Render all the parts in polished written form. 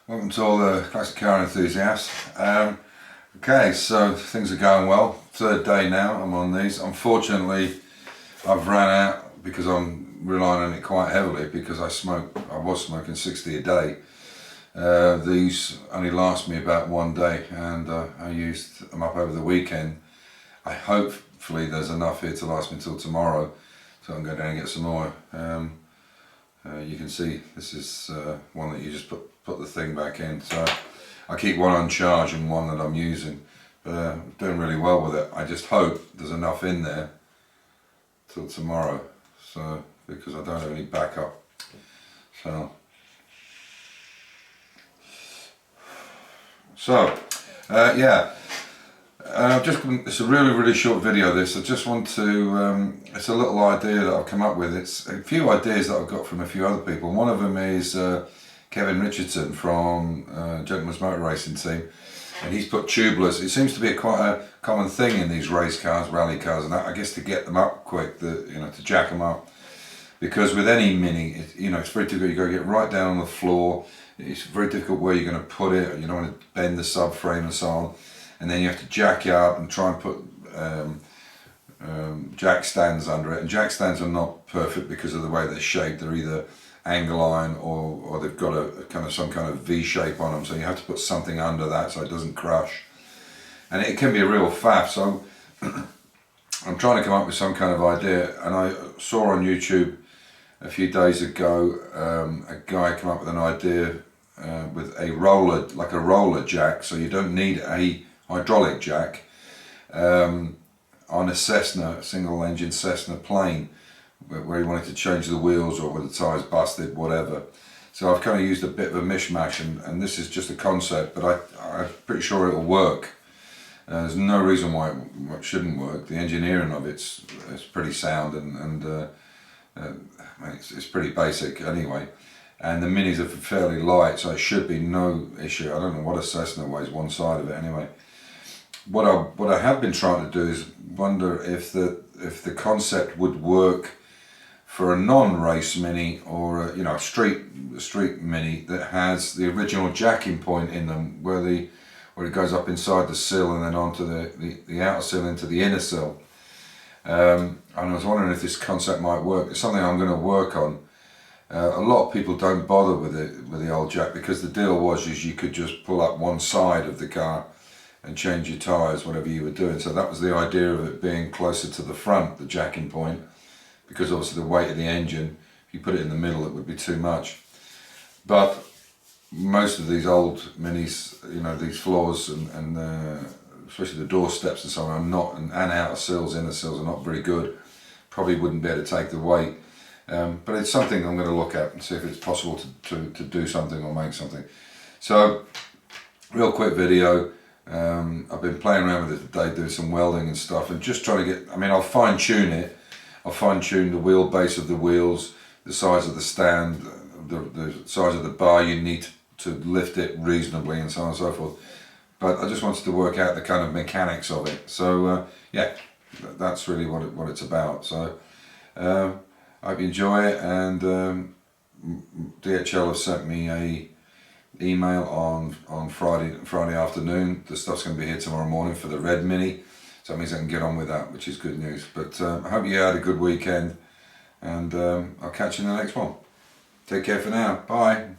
Welcome to all the classic car enthusiasts. Okay, so things are going well. Third day now I'm on these. Unfortunately, I've ran out because I'm relying on it quite heavily because I was smoking 60 a day. These only last me about one day, and I used them up over the weekend. Hopefully there's enough here to last me till tomorrow, so I can go down and get some more. You can see this is one that you just put the thing back in. So I keep one on charge and one that I'm using. Doing really well with it. I just hope there's enough in there till tomorrow. So because I don't have any backup. So yeah. It's a really short video this. I just want to, it's a little idea that I've come up with. It's a few ideas that I've got from a few other people. One of them is Kevin Richardson from Gentleman's Motor Racing Team, and he's put tubeless. It seems to be quite a common thing in these race cars, rally cars and that, I guess, to get them up quick, to jack them up. Because with any Mini, it's very difficult. You've got to get right down on the floor. It's very difficult where you're going to put it. You don't want to bend the subframe and so on. And then you have to jack it up and try and put jack stands under it. And jack stands are not perfect because of the way they're shaped. They're either angle iron or they've got some kind of V shape on them. So you have to put something under that so it doesn't crush. And it can be a real faff. So I'm trying to come up with some kind of idea. And I saw on YouTube a few days ago a guy come up with an idea with a roller, like a roller jack. So you don't need a hydraulic jack on a Cessna, single engine Cessna plane, where he wanted to change the wheels or where the tyres busted, whatever. So I've kind of used a bit of a mishmash, and this is just a concept, but I'm pretty sure it'll work. There's no reason why it shouldn't work. The engineering of it's pretty sound, and it's pretty basic anyway. And the Minis are fairly light, so it should be no issue. I don't know what a Cessna weighs, one side of it anyway. What I have been trying to do is wonder if the concept would work for a non-race Mini or a street Mini that has the original jacking point in them, where it goes up inside the sill and then onto the outer sill into the inner sill. And I was wondering if this concept might work. It's something I'm going to work on. A lot of people don't bother with the old jack because the deal was you could just pull up one side of the car and change your tyres, whatever you were doing. So that was the idea of it being closer to the front, the jacking point, because obviously the weight of the engine, if you put it in the middle, it would be too much. But most of these old Minis, these floors and especially the door steps and so on, are not, and outer sills, inner sills are not very good. Probably wouldn't be able to take the weight. But it's something I'm going to look at and see if it's possible to do something or make something. So, real quick video. I've been playing around with it today, doing some welding and stuff, and just trying to I'll fine tune it. I'll fine tune the wheelbase of the wheels, the size of the stand, the size of the bar you need to lift it reasonably, and so on and so forth. But I just wanted to work out the kind of mechanics of it. So yeah, that's really what it's about. So I hope you enjoy it, and DHL have sent me a email on Friday afternoon. The stuff's going to be here tomorrow morning for the red Mini, so that means I can get on with that, which is good news. But I hope you had a good weekend, and I'll catch you in the next one. Take care for now. Bye.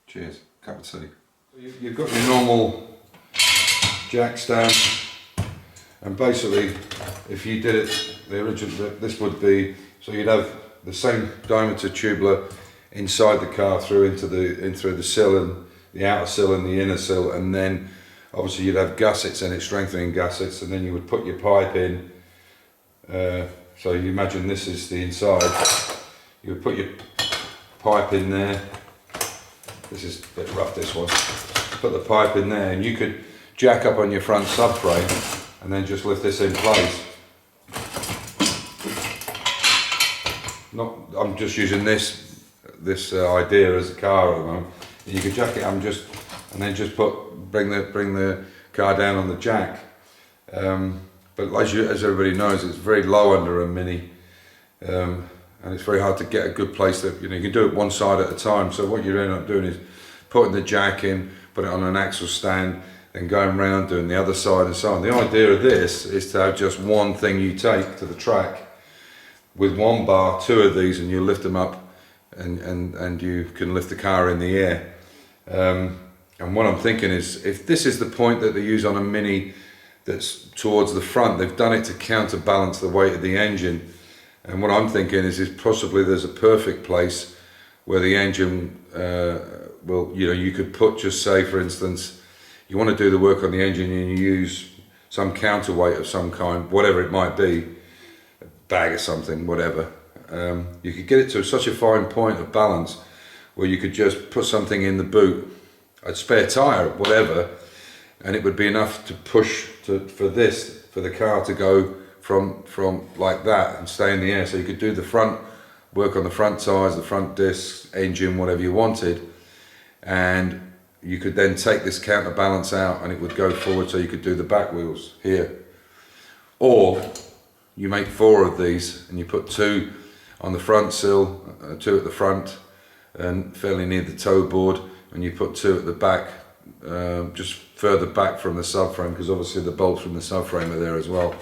Cheers. Cup of tea. You've got your normal jack stand, and basically if you did it the original, this would be, so you'd have the same diameter tubular inside the car through into the sill, and the outer sill and the inner sill, and then obviously you'd have gussets in it, strengthening gussets, and then you would put your pipe in. So you imagine this is the inside. You would put your pipe in there. This is a bit rough, this one. Put the pipe in there, and you could jack up on your front subframe and then just lift this in place. I'm just using this idea as a car at the moment. You could jack it up and then just bring the car down on the jack. But as everybody knows, it's very low under a Mini, and it's very hard to get a good place that you can do it one side at a time. So what you end up doing is putting the jack in, putting it on an axle stand, then going round doing the other side and so on. The idea of this is to have just one thing you take to the track with one bar, 2 of these, and you lift them up and you can lift the car in the air. And what I'm thinking is, if this is the point that they use on a Mini that's towards the front, they've done it to counterbalance the weight of the engine. And what I'm thinking is possibly there's a perfect place where the engine will, you could put, just say for instance, you want to do the work on the engine and you use some counterweight of some kind, whatever it might be, a bag or something, whatever. You could get it to such a fine point of balance where you could just put something in the boot, a spare tyre, whatever, and it would be enough to push for the car to go from like that and stay in the air. So you could do the front work on the front tyres, the front discs, engine, whatever you wanted, and you could then take this counterbalance out and it would go forward, so you could do the back wheels here. Or you make 4 of these and you put 2 on the front sill, 2 at the front and fairly near the toe board, and you put 2 at the back, just further back from the subframe, because obviously the bolts from the subframe are there as well.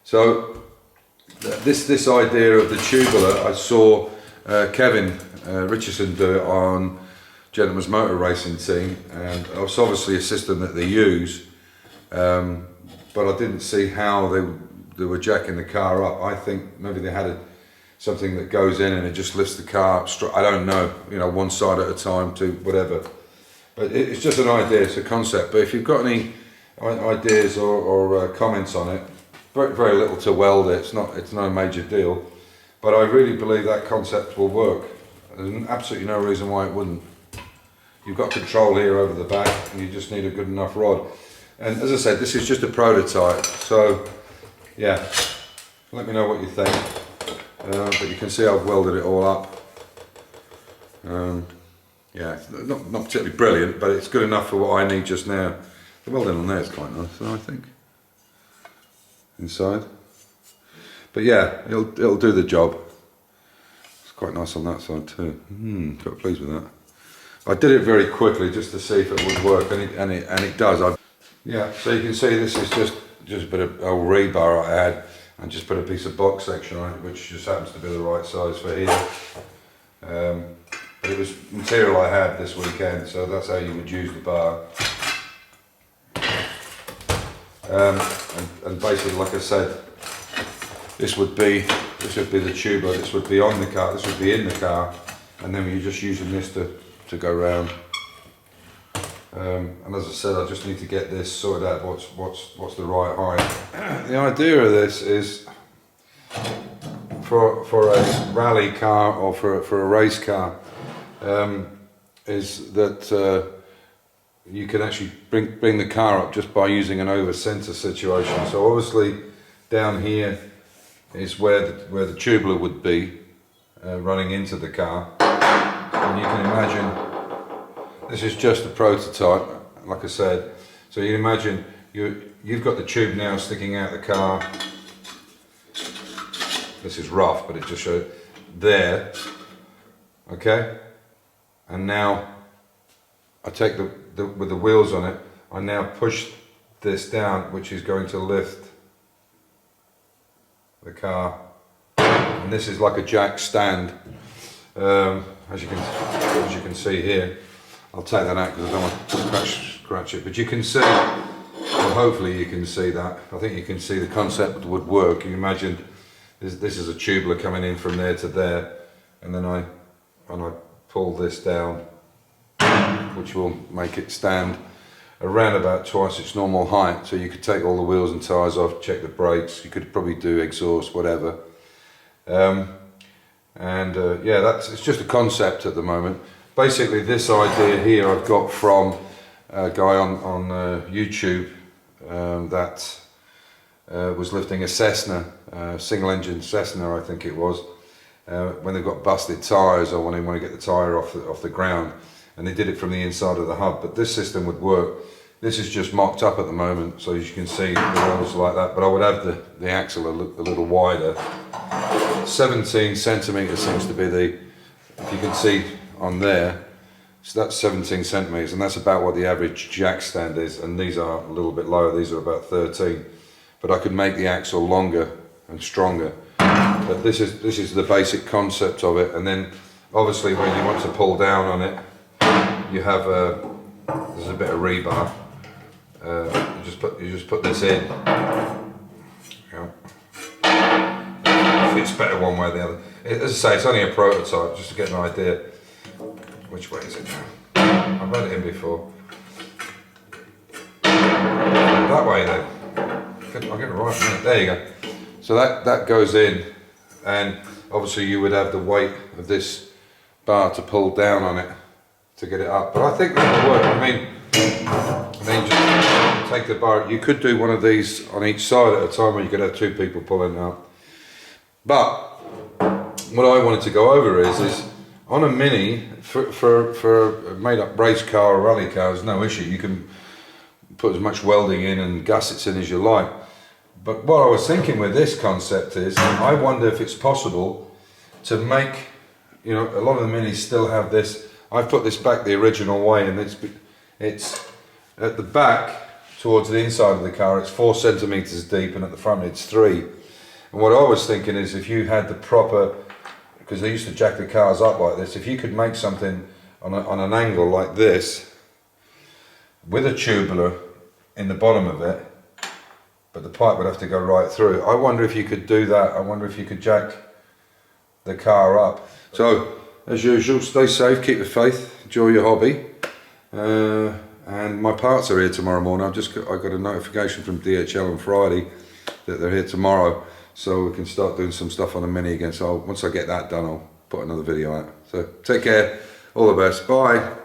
So this idea of the tubular, I saw Kevin Richardson do it on Gentleman's Motor Racing Team, and it's obviously a system that they use, but I didn't see how they were jacking the car up. I think maybe they had something that goes in and it just lifts the car up. I don't know, one side at a time to whatever. But it's just an idea, it's a concept. But if you've got any ideas or comments on it, very, very little to weld it. It's not a major deal. But I really believe that concept will work. There's absolutely no reason why it wouldn't. You've got control here over the back, and you just need a good enough rod. And as I said, this is just a prototype. So yeah, let me know what you think. But you can see I've welded it all up. Yeah, not particularly brilliant, but it's good enough for what I need just now. The welding on there is quite nice, I think. Inside. But yeah, it'll do the job. It's quite nice on that side too. Quite pleased with that. I did it very quickly just to see if it would work, and it does. Yeah, so you can see this is just a bit of old rebar I had, and just put a piece of box section on it, which just happens to be the right size for here. But it was material I had this weekend, so that's how you would use the bar. And basically, like I said, this would be the tuber. This would be on the car. This would be in the car, and then you're just using this to go round. And as I said, I just need to get this sorted out. What's the right height? The idea of this is for a rally car or for a race car, is that you can actually bring the car up just by using an over center situation. So obviously down here is where the tubular would be, running into the car, and you can imagine this is just a prototype, like I said. So you can imagine you've got the tube now sticking out the car. This is rough, but it just shows there. Okay, and now I take with the wheels on it, I now push this down, which is going to lift the car, and this is like a jack stand, as you can see here. I'll take that out because I don't want to scratch it, but you can see, well, hopefully you can see that. I think you can see the concept would work. You imagine this is a tubular coming in from there to there, and then I pull this down, which will make it stand around about twice its normal height. So you could take all the wheels and tyres off, check the brakes, you could probably do exhaust, whatever. Yeah, it's just a concept at the moment. Basically this idea here I've got from a guy on YouTube that was lifting a Cessna, single engine Cessna I think it was, when they've got busted tyres or when they want to get the tyre off the ground, and they did it from the inside of the hub. But this system would work. This is just mocked up at the moment, so as you can see the wheels like that, but I would have the axle a little wider. 17 centimetres seems to be if you can see on there, So that's 17 centimeters, and that's about what the average jack stand is. And these are a little bit lower, these are about 13. But I could make the axle longer and stronger. But this is the basic concept of it. And then obviously when you want to pull down on it, you have there's a bit of rebar. You just put this in. Yeah. It fits better one way or the other. As I say, it's only a prototype, just to get an idea. Which way is it now? I've had it in before. That way then. I'll get it right now. There you go. So that goes in, and obviously you would have the weight of this bar to pull down on it to get it up. But I think that will work. I mean, just take the bar. You could do one of these on each side at a time, where you could have two people pulling it up. But what I wanted to go over is on a Mini, for a made up race car or rally car, there's no issue. You can put as much welding in and gussets in as you like. But what I was thinking with this concept is, I wonder if it's possible to make, you know, a lot of the Minis still have this. I've put this back the original way, and it's at the back towards the inside of the car, it's 4 centimeters deep, and at the front it's 3. And what I was thinking is, if you had the proper, because they used to jack the cars up like this, if you could make something on an angle like this, with a tubular in the bottom of it, but the pipe would have to go right through. I wonder if you could do that. I wonder if you could jack the car up. So, as usual, stay safe, keep the faith, enjoy your hobby. And my parts are here tomorrow morning. I got a notification from DHL on Friday that they're here tomorrow, so we can start doing some stuff on the Mini again. So once I get that done, I'll put another video out. So take care, all the best, bye.